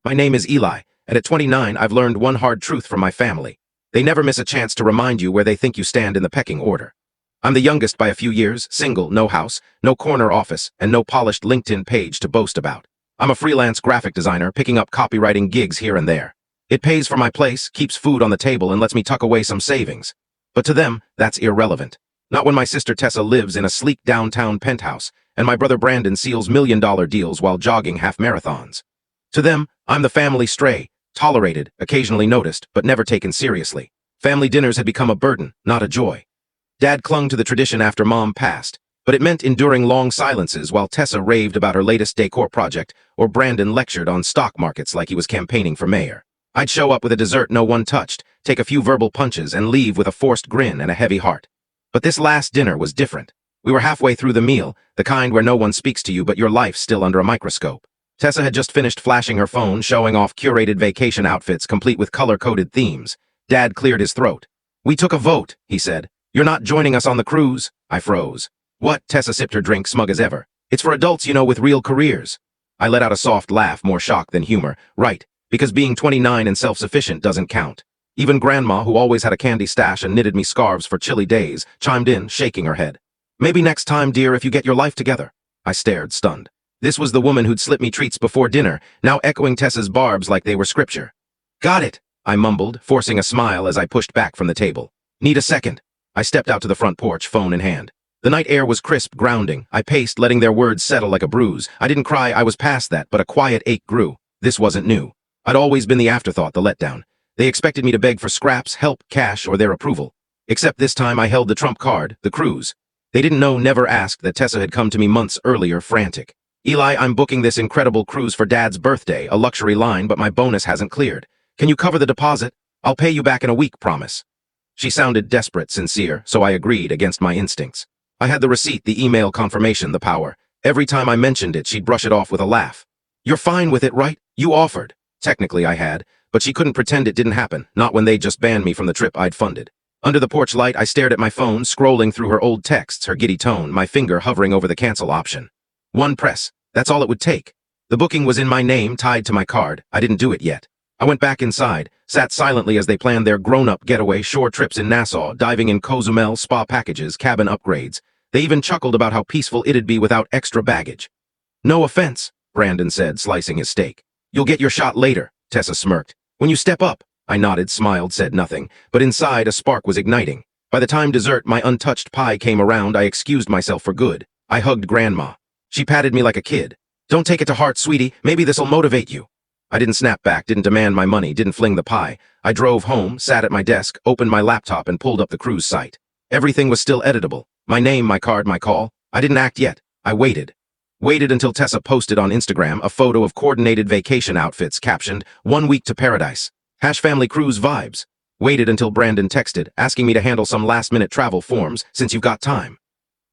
My name is Eli, and at 29 I've learned one hard truth from my family. They never miss a chance to remind you where they think you stand in the pecking order. I'm the youngest by a few years, single, no house, no corner office, and no polished LinkedIn page to boast about. I'm a freelance graphic designer picking up copywriting gigs here and there. It pays for my place, keeps food on the table, and lets me tuck away some savings. But to them, that's irrelevant. Not when my sister Tessa lives in a sleek downtown penthouse, and my brother Brandon seals million-dollar deals while jogging half marathons. To them, I'm the family stray, tolerated, occasionally noticed, but never taken seriously. Family dinners had become a burden, not a joy. Dad clung to the tradition after Mom passed, but it meant enduring long silences while Tessa raved about her latest decor project or Brandon lectured on stock markets like he was campaigning for mayor. I'd show up with a dessert no one touched, take a few verbal punches, and leave with a forced grin and a heavy heart. But this last dinner was different. We were halfway through the meal, the kind where no one speaks to you but your life's still under a microscope. Tessa had just finished flashing her phone, showing off curated vacation outfits complete with color-coded themes. Dad cleared his throat. "We took a vote," he said. "You're not joining us on the cruise." I froze. "What?" Tessa sipped her drink, smug as ever. "It's for adults, with real careers." I let out a soft laugh, more shock than humor. Right, because being 29 and self-sufficient doesn't count. Even Grandma, who always had a candy stash and knitted me scarves for chilly days, chimed in, shaking her head. "Maybe next time, dear, if you get your life together." I stared, stunned. This was the woman who'd slip me treats before dinner, now echoing Tessa's barbs like they were scripture. "Got it," I mumbled, forcing a smile as I pushed back from the table. "Need a second." I stepped out to the front porch, phone in hand. The night air was crisp, grounding. I paced, letting their words settle like a bruise. I didn't cry, I was past that, but a quiet ache grew. This wasn't new. I'd always been the afterthought, the letdown. They expected me to beg for scraps, help, cash, or their approval. Except this time I held the trump card, the cruise. They didn't know, never asked, that Tessa had come to me months earlier, frantic. "Eli, I'm booking this incredible cruise for Dad's birthday, a luxury line, but my bonus hasn't cleared. Can you cover the deposit? I'll pay you back in a week, promise." She sounded desperate, sincere, so I agreed against my instincts. I had the receipt, the email confirmation, the power. Every time I mentioned it, she'd brush it off with a laugh. "You're fine with it, right? You offered." Technically I had, but she couldn't pretend it didn't happen, not when they just banned me from the trip I'd funded. Under the porch light, I stared at my phone, scrolling through her old texts, her giddy tone, my finger hovering over the cancel option. One press. That's all it would take. The booking was in my name, tied to my card. I didn't do it yet. I went back inside, sat silently as they planned their grown-up getaway shore trips in Nassau, diving in Cozumel, spa packages, cabin upgrades. They even chuckled about how peaceful it'd be without extra baggage. "No offense," Brandon said, slicing his steak. "You'll get your shot later," Tessa smirked. "When you step up." I nodded, smiled, said nothing, but inside a spark was igniting. By the time dessert, my untouched pie came around, I excused myself for good. I hugged Grandma. She patted me like a kid. "Don't take it to heart, sweetie. Maybe this'll motivate you." I didn't snap back, didn't demand my money, didn't fling the pie. I drove home, sat at my desk, opened my laptop, and pulled up the cruise site. Everything was still editable. My name, my card, my call. I didn't act yet. I waited. Waited until Tessa posted on Instagram a photo of coordinated vacation outfits captioned, "1 week to paradise. #family cruise vibes." Waited until Brandon texted, asking me to handle some last-minute travel forms, since you've got time.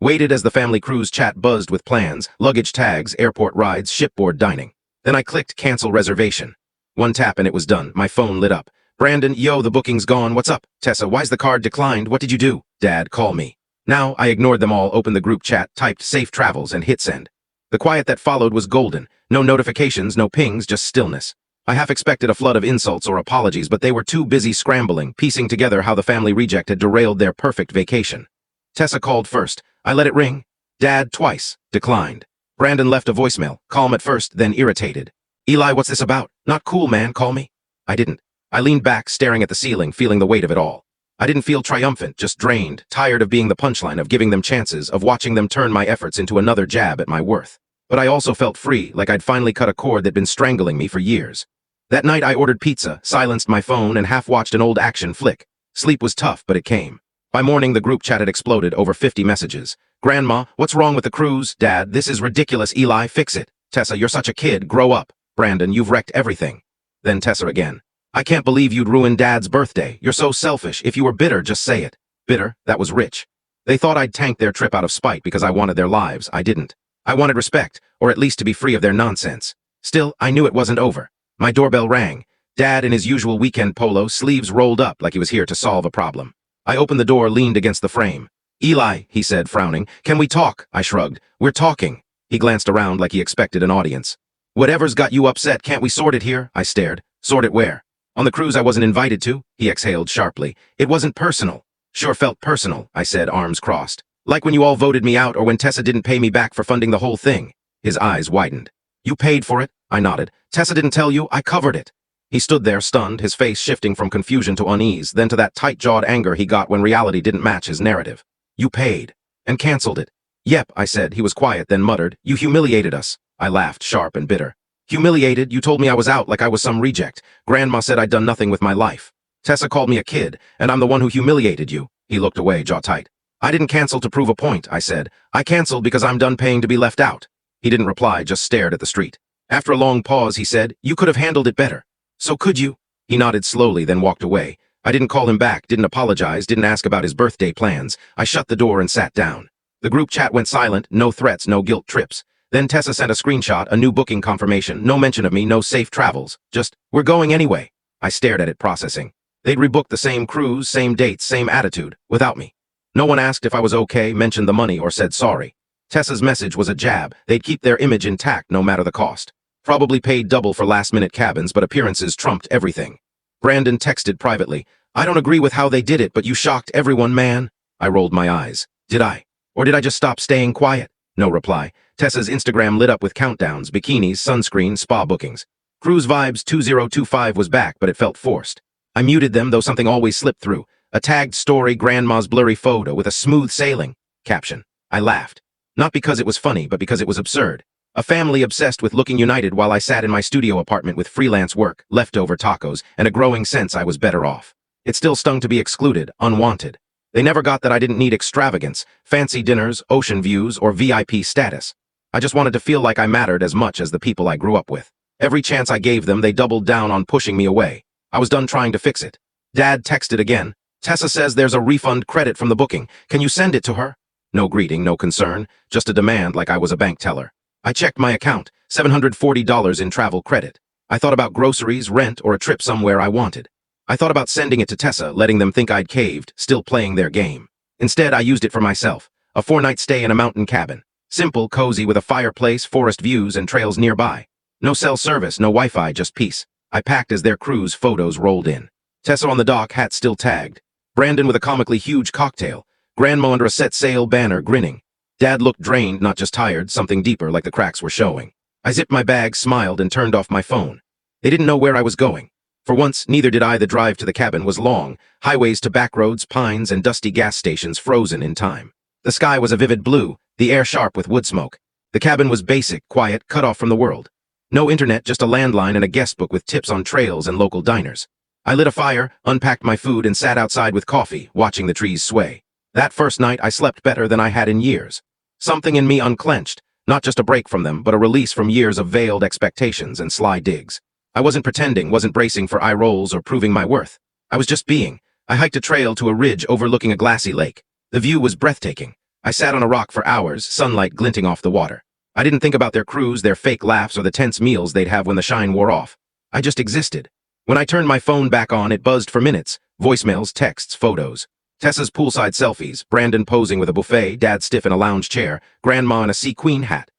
Waited as the family cruise chat buzzed with plans, luggage tags, airport rides, shipboard dining. Then I clicked cancel reservation. One tap and it was done. My phone lit up. "Brandon, yo, the booking's gone. What's up?" "Tessa, why's the card declined? What did you do?" "Dad, call me." Now, I ignored them all, opened the group chat, typed safe travels, and hit send. The quiet that followed was golden. No notifications, no pings, just stillness. I half expected a flood of insults or apologies, but they were too busy scrambling, piecing together how the family reject had derailed their perfect vacation. Tessa called first. I let it ring. "Dad," twice. Declined. Brandon left a voicemail, calm at first, then irritated. "Eli, what's this about? Not cool, man, call me." I didn't. I leaned back, staring at the ceiling, feeling the weight of it all. I didn't feel triumphant, just drained, tired of being the punchline, of giving them chances, of watching them turn my efforts into another jab at my worth. But I also felt free, like I'd finally cut a cord that'd been strangling me for years. That night I ordered pizza, silenced my phone, and half-watched an old action flick. Sleep was tough, but it came. By morning, the group chat had exploded, over 50 messages. "Grandma, what's wrong with the cruise?" "Dad, this is ridiculous. Eli, fix it." "Tessa, you're such a kid. Grow up." "Brandon, you've wrecked everything." Then Tessa again. "I can't believe you'd ruin Dad's birthday. You're so selfish. If you were bitter, just say it." Bitter? That was rich. They thought I'd tanked their trip out of spite because I wanted their lives. I didn't. I wanted respect, or at least to be free of their nonsense. Still, I knew it wasn't over. My doorbell rang. Dad, in his usual weekend polo, sleeves rolled up like he was here to solve a problem. I opened the door, leaned against the frame. "Eli," he said, frowning. "Can we talk?" I shrugged. "We're talking." He glanced around like he expected an audience. Whatever's got you upset, can't we sort it here? I stared. Sort it where? On the cruise I wasn't invited to? He exhaled sharply. It wasn't personal. Sure felt personal, I said, arms crossed. Like when you all voted me out or when Tessa didn't pay me back for funding the whole thing. His eyes widened. You paid for it? I nodded. Tessa didn't tell you? I covered it. He stood there, stunned, his face shifting from confusion to unease, then to that tight-jawed anger he got when reality didn't match his narrative. You paid. And canceled it. Yep, I said. He was quiet, then muttered. You humiliated us. I laughed, sharp and bitter. Humiliated? You told me I was out like I was some reject. Grandma said I'd done nothing with my life. Tessa called me a kid, and I'm the one who humiliated you. He looked away, jaw tight. I didn't cancel to prove a point, I said. I canceled because I'm done paying to be left out. He didn't reply, just stared at the street. After a long pause, he said, You could have handled it better. So could you? He nodded slowly, then walked away. I didn't call him back, didn't apologize, didn't ask about his birthday plans. I shut the door and sat down. The group chat went silent, no threats, no guilt trips. Then Tessa sent a screenshot, a new booking confirmation, no mention of me, no safe travels. Just, we're going anyway. I stared at it, processing. They'd rebooked the same cruise, same dates, same attitude, without me. No one asked if I was okay, mentioned the money, or said sorry. Tessa's message was a jab. They'd keep their image intact no matter the cost. Probably paid double for last-minute cabins, but appearances trumped everything. Brandon texted privately. I don't agree with how they did it, but you shocked everyone, man. I rolled my eyes. Did I? Or did I just stop staying quiet? No reply. Tessa's Instagram lit up with countdowns, bikinis, sunscreen, spa bookings. Cruise Vibes 2025 was back, but it felt forced. I muted them, though something always slipped through. A tagged story, grandma's blurry photo with a smooth sailing caption. I laughed. Not because it was funny, but because it was absurd. A family obsessed with looking united while I sat in my studio apartment with freelance work, leftover tacos, and a growing sense I was better off. It still stung to be excluded, unwanted. They never got that I didn't need extravagance, fancy dinners, ocean views, or VIP status. I just wanted to feel like I mattered as much as the people I grew up with. Every chance I gave them, they doubled down on pushing me away. I was done trying to fix it. Dad texted again. Tessa says there's a refund credit from the booking. Can you send it to her? No greeting, no concern, just a demand like I was a bank teller. I checked my account, $740 in travel credit. I thought about groceries, rent, or a trip somewhere I wanted. I thought about sending it to Tessa, letting them think I'd caved, still playing their game. Instead, I used it for myself. A 4-night stay in a mountain cabin. Simple, cozy, with a fireplace, forest views, and trails nearby. No cell service, no Wi-Fi, just peace. I packed as their cruise photos rolled in. Tessa on the dock, hat still tagged. Brandon with a comically huge cocktail. Grandma under a set sail banner, grinning. Dad looked drained, not just tired, something deeper, like the cracks were showing. I zipped my bag, smiled, and turned off my phone. They didn't know where I was going. For once, neither did I. The drive to the cabin was long. Highways to back roads, pines, and dusty gas stations frozen in time. The sky was a vivid blue, the air sharp with wood smoke. The cabin was basic, quiet, cut off from the world. No internet, just a landline and a guest book with tips on trails and local diners. I lit a fire, unpacked my food, and sat outside with coffee, watching the trees sway. That first night, I slept better than I had in years. Something in me unclenched, not just a break from them, but a release from years of veiled expectations and sly digs. I wasn't pretending, wasn't bracing for eye rolls or proving my worth. I was just being. I hiked a trail to a ridge overlooking a glassy lake. The view was breathtaking. I sat on a rock for hours, sunlight glinting off the water. I didn't think about their cruise, their fake laughs, or the tense meals they'd have when the shine wore off. I just existed. When I turned my phone back on, it buzzed for minutes. Voicemails, texts, photos. Tessa's poolside selfies, Brandon posing with a buffet, Dad stiff in a lounge chair, Grandma in a sea queen hat.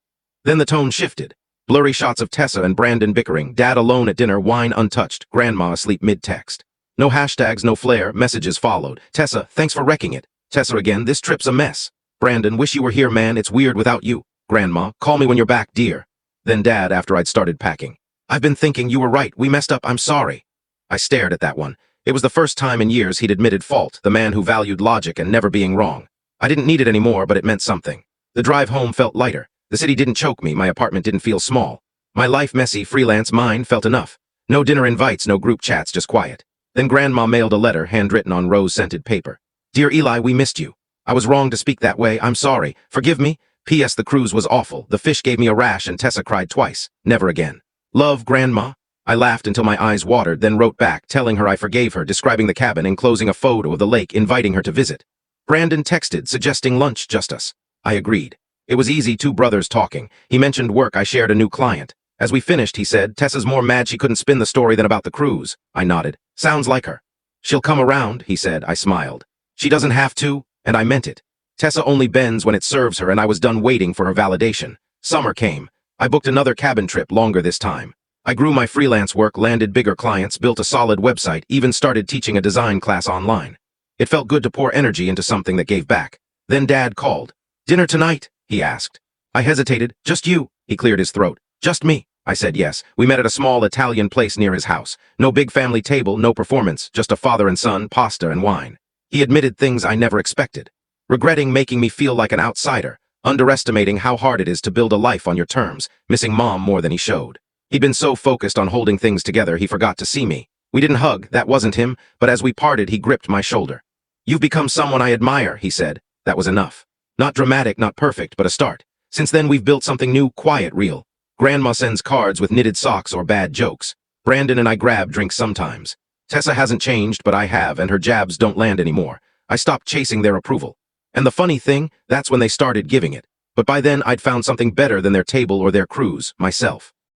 Then the tone shifted. Blurry shots of Tessa and Brandon bickering, Dad alone at dinner, wine untouched, Grandma asleep mid-text. No hashtags, no flair, messages followed. Tessa, thanks for wrecking it. Tessa again, this trip's a mess. Brandon, wish you were here, man, it's weird without you. Grandma, call me when you're back, dear. Then Dad after I'd started packing. I've been thinking, you were right, we messed up, I'm sorry. I stared at that one. It was the first time in years he'd admitted fault, the man who valued logic and never being wrong. I didn't need it anymore, but it meant something. The drive home felt lighter. The city didn't choke me, my apartment didn't feel small. My life messy, freelance mind felt enough. No dinner invites, no group chats, just quiet. Then Grandma mailed a letter, handwritten on rose-scented paper. Dear Eli, we missed you. I was wrong to speak that way, I'm sorry. Forgive me? P.S. The cruise was awful. The fish gave me a rash and Tessa cried twice. Never again. Love, Grandma. I laughed until my eyes watered, then wrote back, telling her I forgave her, describing the cabin, enclosing a photo of the lake, inviting her to visit. Brandon texted, suggesting lunch, just us. I agreed. It was easy, two brothers talking. He mentioned work, I shared a new client. As we finished, he said, Tessa's more mad she couldn't spin the story than about the cruise. I nodded. Sounds like her. She'll come around, he said. I smiled. She doesn't have to, and I meant it. Tessa only bends when it serves her, and I was done waiting for her validation. Summer came. I booked another cabin trip, longer this time. I grew my freelance work, landed bigger clients, built a solid website, even started teaching a design class online. It felt good to pour energy into something that gave back. Then Dad called. "Dinner tonight?" he asked. I hesitated. "Just you?" He cleared his throat. "Just me." I said yes. We met at a small Italian place near his house. No big family table, no performance, just a father and son, pasta and wine. He admitted things I never expected, regretting making me feel like an outsider, underestimating how hard it is to build a life on your terms, missing Mom more than he showed. He'd been so focused on holding things together he forgot to see me. We didn't hug, that wasn't him, but as we parted he gripped my shoulder. "You've become someone I admire," he said. That was enough. Not dramatic, not perfect, but a start. Since then we've built something new, quiet, real. Grandma sends cards with knitted socks or bad jokes. Brandon and I grab drinks sometimes. Tessa hasn't changed, but I have, and her jabs don't land anymore. I stopped chasing their approval. And the funny thing, that's when they started giving it. But by then I'd found something better than their table or their cruise, myself.